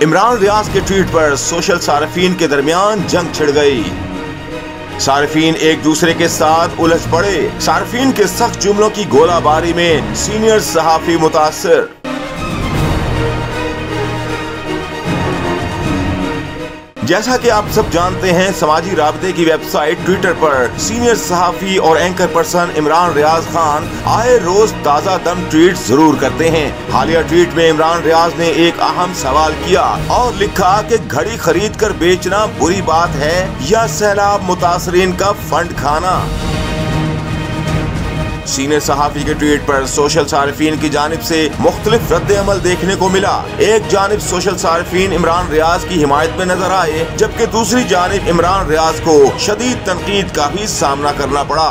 इमरान रियाज के ट्वीट पर सोशल सार्फिन के दरमियान जंग छिड़ गई। सार्फिन एक दूसरे के साथ उलझ पड़े। सार्फिन के सख्त जुमलों की गोलाबारी में सीनियर सहाफी मुतासिर। जैसा कि आप सब जानते हैं, समाजी राबते की वेबसाइट ट्विटर पर सीनियर सहाफी और एंकर पर्सन इमरान रियाज खान आए रोज ताज़ा दम ट्वीट जरूर करते हैं। हालिया ट्वीट में इमरान रियाज ने एक अहम सवाल किया और लिखा कि घड़ी खरीद कर बेचना बुरी बात है या सैलाब मुतासरीन का फंड खाना। सीनियर सहाफी के ट्वीट पर सोशल सार्फिन की जानिब से मुख्तलिफ रद्द अमल देखने को मिला। एक जानिब सोशल सार्फिन इमरान रियाज की हिमायत में नजर आए, जबकि दूसरी जानिब इमरान रियाज को शदीद तनकीद का भी सामना करना पड़ा।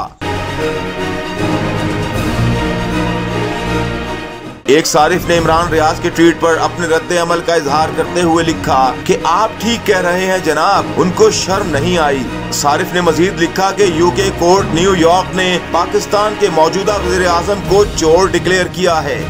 एक सारिफ ने इमरान रियाज के ट्वीट पर अपने रद्द अमल का इजहार करते हुए लिखा कि आप ठीक कह रहे हैं जनाब, उनको शर्म नहीं आई। सारिफ ने मजीद लिखा कि यूके कोर्ट न्यूयॉर्क ने पाकिस्तान के मौजूदा वज़ीर आज़म को चोर डिक्लेयर किया है।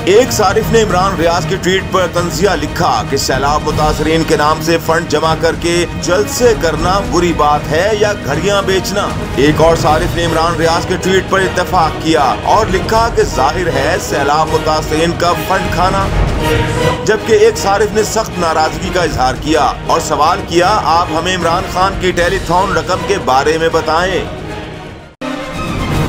एक सारिफ ने इमरान रियाज के ट्वीट पर तंजिया लिखा कि सैलाब मुतासरीन के नाम से फंड जमा करके जलसे करना बुरी बात है या घड़ियां बेचना। एक और सारिफ ने इमरान रियाज के ट्वीट पर इत्तेफाक किया और लिखा कि जाहिर है सैलाब मुतासरीन का फंड खाना। जबकि एक सारिफ ने सख्त नाराजगी का इजहार किया और सवाल किया, आप हमें इमरान खान की टेलीथॉन रकम के बारे में बताएं।